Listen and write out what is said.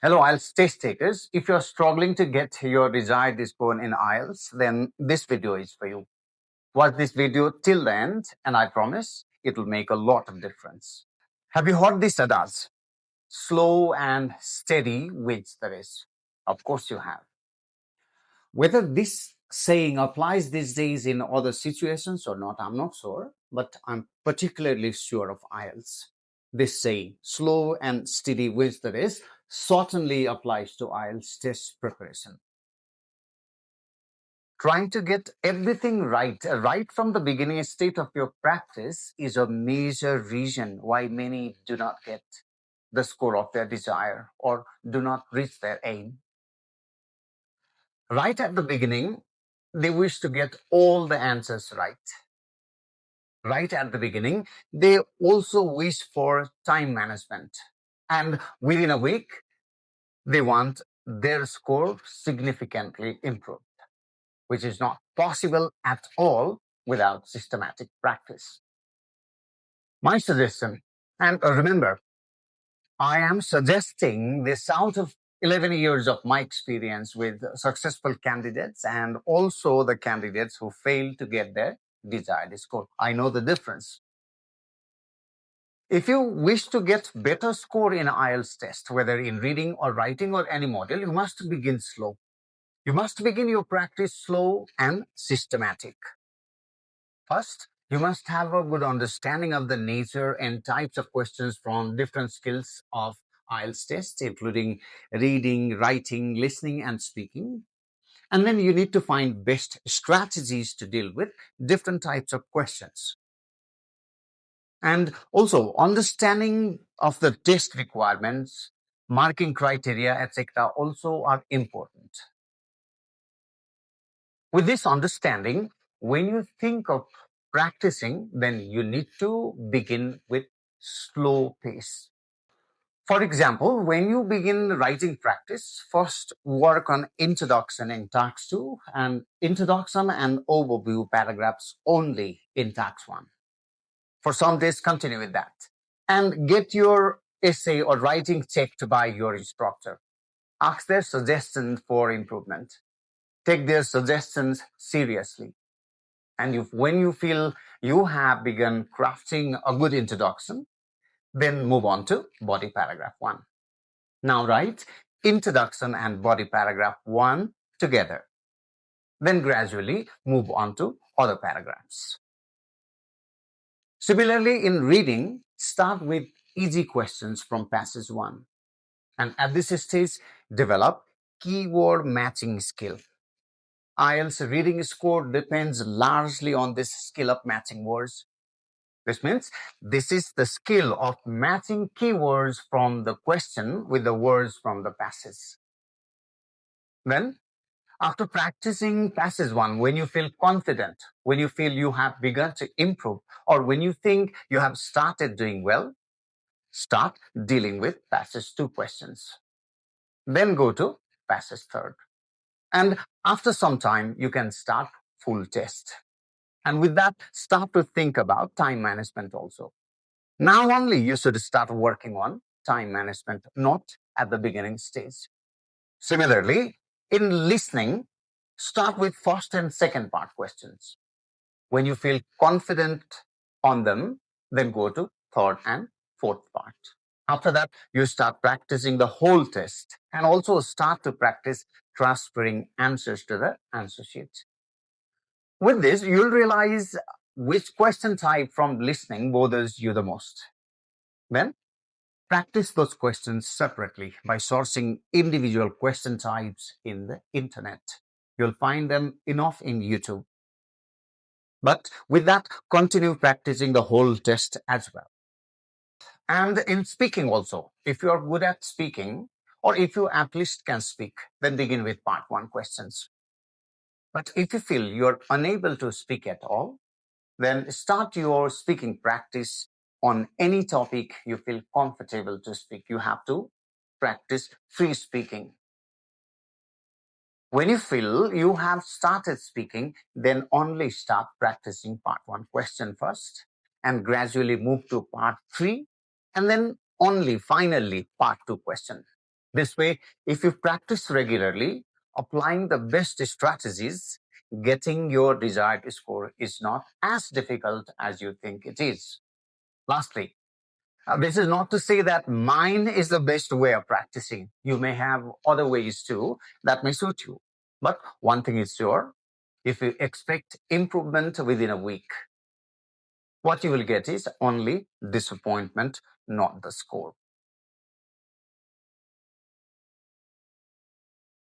Hello, IELTS test takers. If you're struggling to get your desired score in IELTS, then this video is for you. Watch this video till the end, and I promise it will make a lot of difference. Have you heard this adage? Slow and steady wins the race. Of course you have. Whether this saying applies these days in other situations or not, I'm not sure, but I'm particularly sure of IELTS. This saying, slow and steady wins the race, certainly applies to IELTS test preparation. Trying to get everything right from the beginning state of your practice is a major reason why many do not get the score of their desire or do not reach their aim. Right at the beginning, they wish to get all the answers right. Right at the beginning, they also wish for time management. And within a week, they want their score significantly improved, which is not possible at all without systematic practice. My suggestion, and remember, I am suggesting this out of 11 years of my experience with successful candidates and also the candidates who fail to get their desired score. I know the difference. If you wish to get better score in IELTS test, whether in reading or writing or any module, you must begin slow. You must begin your practice slow and systematic. First, you must have a good understanding of the nature and types of questions from different skills of IELTS test, including reading, writing, listening, and speaking. And then you need to find best strategies to deal with different types of questions. And also, understanding of the test requirements, marking criteria, etc., also are important. With this understanding, when you think of practicing, then you need to begin with slow pace. For example, when you begin writing practice, first work on introduction in task 2 and introduction and overview paragraphs only in task 1. For some days, continue with that. And get your essay or writing checked by your instructor. Ask their suggestions for improvement. Take their suggestions seriously. And when you feel you have begun crafting a good introduction, then move on to body paragraph 1. Now write introduction and body paragraph 1 together. Then gradually move on to other paragraphs. Similarly, in reading, start with easy questions from passage 1. And at this stage, develop keyword matching skill. IELTS reading score depends largely on this skill of matching words. This means this is the skill of matching keywords from the question with the words from the passage. Then, after practicing passage 1, when you feel confident, when you feel you have begun to improve, or when you think you have started doing well, start dealing with passage 2 questions. Then go to passage 3. And after some time, you can start full test. And with that, start to think about time management also. Now only you should start working on time management, not at the beginning stage. Similarly, in listening, start with first and second part questions. When you feel confident on them, then go to third and fourth part. After that, you start practicing the whole test and also start to practice transferring answers to the answer sheet. With this, you'll realize which question type from listening bothers you the most. Then, practice those questions separately by sourcing individual question types in the internet. You'll find them enough in YouTube. But with that, continue practicing the whole test as well. And in speaking also, if you're good at speaking, or if you at least can speak, then begin with part 1 questions. But if you feel you're unable to speak at all, then start your speaking practice on any topic you feel comfortable to speak. You have to practice free speaking. When you feel you have started speaking, then only start practicing part 1 question first and gradually move to part 3 and then only finally part 2 question. This way, if you practice regularly, applying the best strategies, getting your desired score is not as difficult as you think it is. Lastly, this is not to say that mine is the best way of practicing. You may have other ways too that may suit you. But one thing is sure, if you expect improvement within a week, what you will get is only disappointment, not the score.